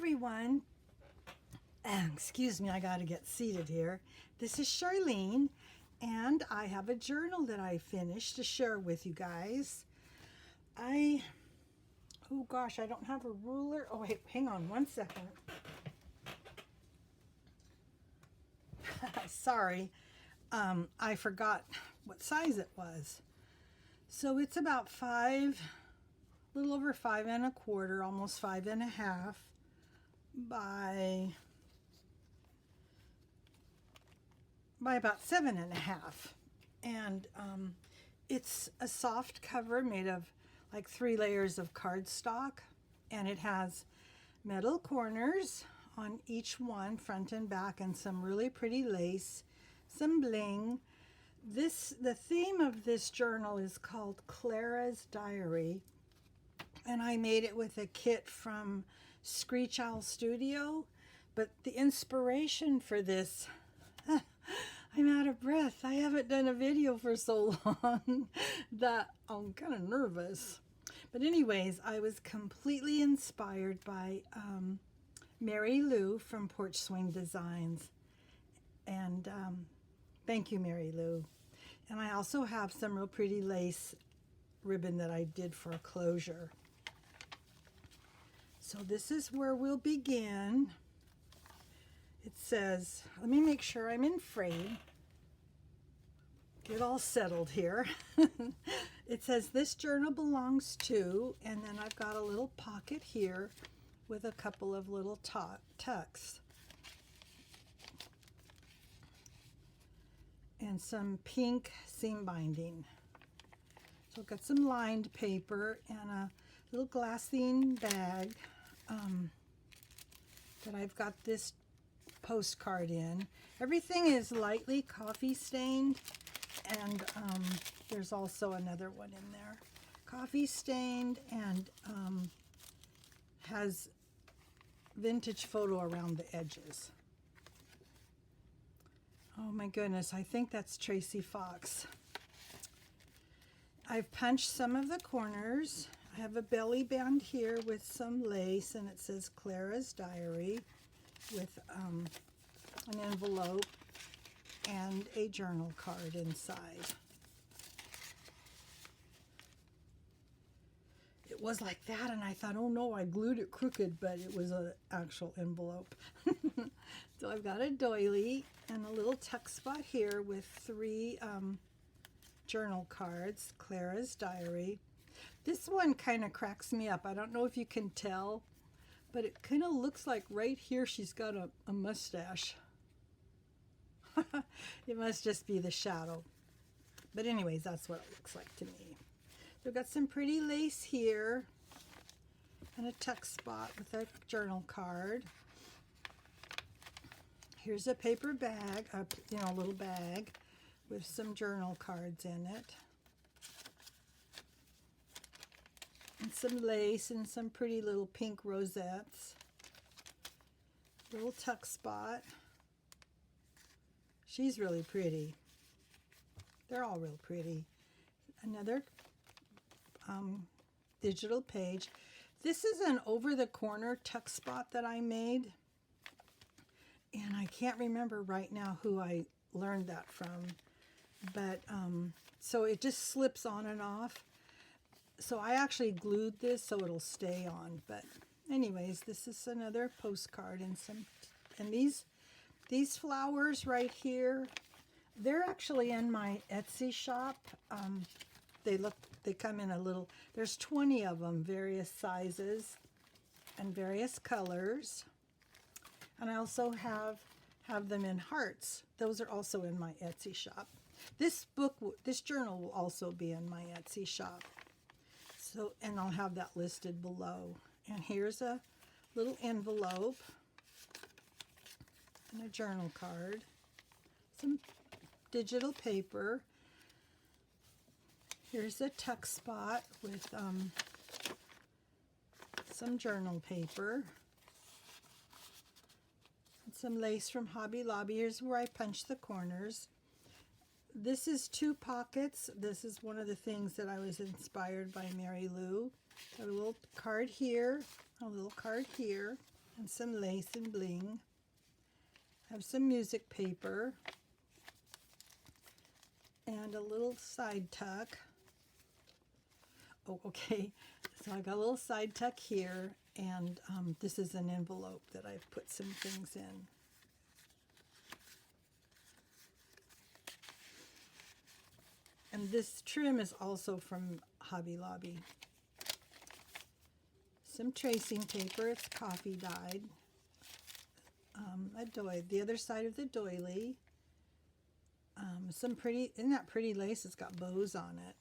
everyone. Excuse me, I got to get seated here. This is Charlene, and I have a journal that I finished to share with you guys. Oh gosh, I don't have a ruler. Oh, wait, hang on one second. Sorry, I forgot what size it was. So it's about a little over 5 1/4, almost 5 1/2 by about 7 1/2. And it's a soft cover made of like 3 layers of cardstock, and it has metal corners on each one, front and back, and some really pretty lace, some bling. The theme of this journal is called Clara's Diary, and I made it with a kit from Screech Owl Studio. But the inspiration for this, I'm out of breath. I haven't done a video for so long that I'm kind of nervous. But anyways, I was completely inspired by Mary Lou from Porch Swing Designs. And thank you, Mary Lou. And I also have some real pretty lace ribbon that I did for a closure. So this is where we'll begin. It says, let me make sure I'm in frame. Get all settled here. It says, this journal belongs to, and then I've got a little pocket here with a couple of little tucks. And some pink seam binding. So I've got some lined paper and a little glassine bag that I've got this postcard in. Everything is lightly coffee stained, and there's also another one in there. Coffee stained and has vintage photo around the edges. Oh my goodness, I think that's Tracy Fox. I've punched some of the corners. I have a belly band here with some lace, and it says Clara's Diary with an envelope and a journal card inside. It was like that, and I thought, oh no, I glued it crooked, but it was an actual envelope. So I've got a doily and a little tuck spot here with 3 journal cards, Clara's Diary. This one kind of cracks me up. I don't know if you can tell, but it kind of looks like right here she's got a mustache. It must just be the shadow. But anyways, that's what it looks like to me. So I've got some pretty lace here and a tuck spot with a journal card. Here's a paper bag, a little bag with some journal cards in it. And some lace and some pretty little pink rosettes. Little tuck spot. She's really pretty. They're all real pretty. Another digital page. This is an over-the-corner tuck spot that I made. And I can't remember right now who I learned that from. But, so it just slips on and off. So I actually glued this so it'll stay on. But anyways, this is another postcard and these flowers right here, they're actually in my Etsy shop. They come in there's 20 of them, various sizes and various colors. And I also have them in hearts. Those are also in my Etsy shop. This journal will also be in my Etsy shop. So, and I'll have that listed below. And here's a little envelope and a journal card, some digital paper. Here's a tuck spot with some journal paper. And some lace from Hobby Lobby. Here's where I punched the corners. This is 2 pockets. This is one of the things that I was inspired by Mary Lou. Got a little card here, a little card here. and some lace and bling. I have some music paper and a little side tuck. Oh, okay. So I got a little side tuck here, and this is an envelope that I've put some things in. And this trim is also from Hobby Lobby. Some tracing paper, it's coffee dyed. The other side of the doily. Some pretty, isn't that pretty lace? It's got bows on it.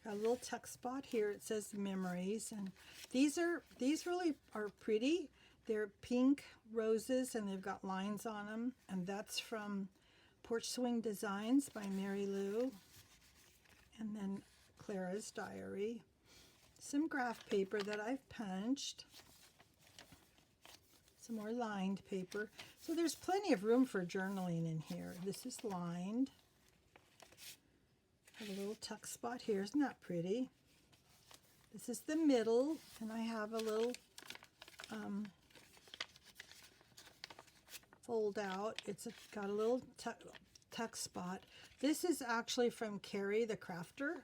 Got a little tuck spot here. It says memories, and these really are pretty. They're pink roses, and they've got lines on them. And that's from Porch Swing Designs by Mary Lou. And then Clara's diary. Some graph paper that I've punched. Some more lined paper. So there's plenty of room for journaling in here. This is lined. Have a little tuck spot here. Isn't that pretty? This is the middle, and I have a little fold out. It's got a little tuck spot. This is actually from Carrie the Crafter,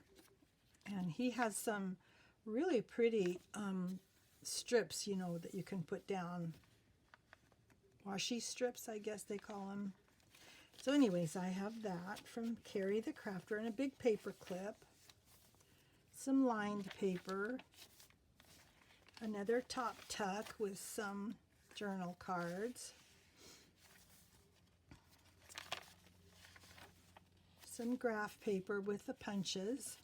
and he has some really pretty strips, you know, that you can put down. Washi strips, I guess they call them. So anyways, I have that from Carrie the Crafter, and a big paper clip, some lined paper, another top tuck with some journal cards, some graph paper with the punches,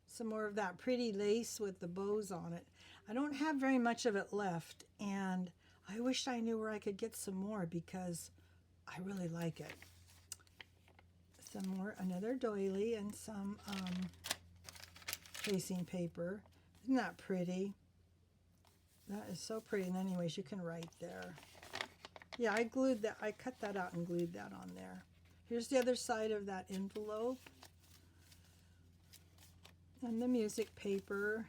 some more of that pretty lace with the bows on it. I don't have very much of it left, and I wish I knew where I could get some more because I really like it. Some more, another doily, and some tracing paper. Isn't that pretty? That is so pretty. And anyways, you can write there. Yeah, I glued that. I cut that out and glued that on there. Here's the other side of that envelope. And the music paper.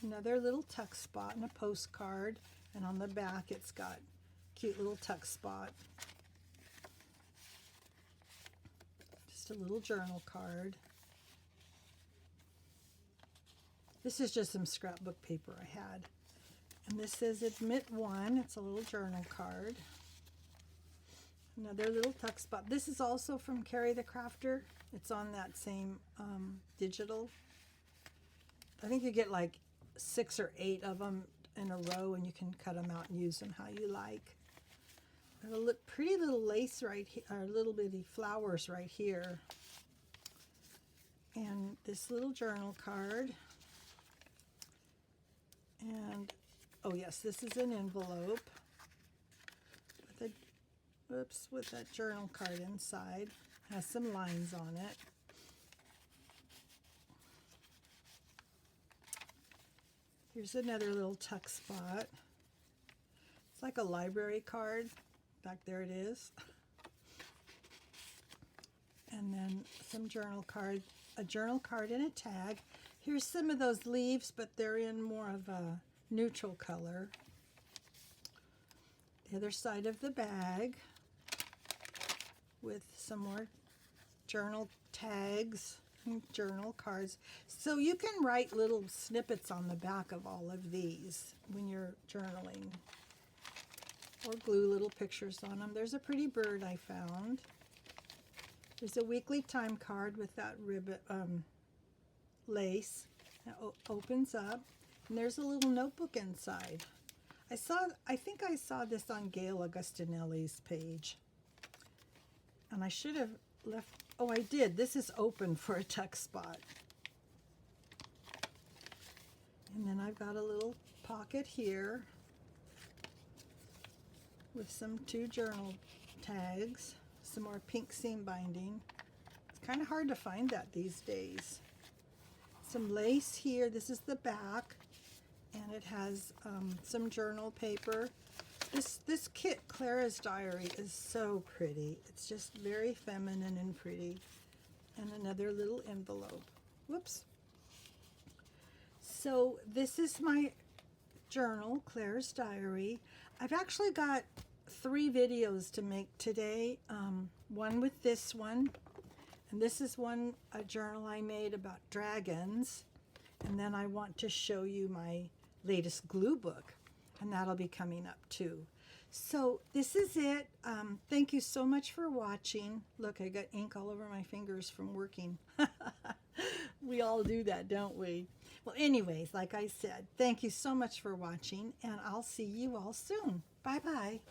Another little tuck spot and a postcard. And on the back, it's got a cute little tuck spot. Just a little journal card. This is just some scrapbook paper I had. And this says Admit One. It's a little journal card. Another little tuck spot. This is also from Carrie the Crafter. It's on that same digital. I think you get like 6 or 8 of them in a row, and you can cut them out and use them how you like. Got a pretty little lace right here, or little bitty flowers right here. And this little journal card. And, oh yes, this is an envelope with that journal card inside. Has some lines on it. Here's another little tuck spot. It's like a library card. Back there it is. And then some journal card, a journal card and a tag. Here's some of those leaves, but they're in more of a neutral color. The other side of the bag with some more journal tags and journal cards. So you can write little snippets on the back of all of these when you're journaling, or glue little pictures on them. There's a pretty bird I found. There's a weekly time card with that ribbon, lace that opens up, and there's a little notebook inside. I think I saw this on Gail Augustinelli's page, and I should have left. Oh, I did. This is open for a tuck spot. And then I've got a little pocket here with some 2 journal tags, some more pink seam binding. It's kind of hard to find that these days. Some lace here. This is the back, and it has some journal paper. This kit, Clara's Diary, is so pretty. It's just very feminine and pretty. And another little envelope. Whoops. So this is my journal, Clara's Diary. I've actually got 3 videos to make today. One with this one, and this is a journal I made about dragons. And then I want to show you my latest glue book, and that'll be coming up too. So this is it. Thank you so much for watching. Look, I got ink all over my fingers from working. We all do that, don't we? Well, anyways, like I said, thank you so much for watching, and I'll see you all soon. Bye-bye.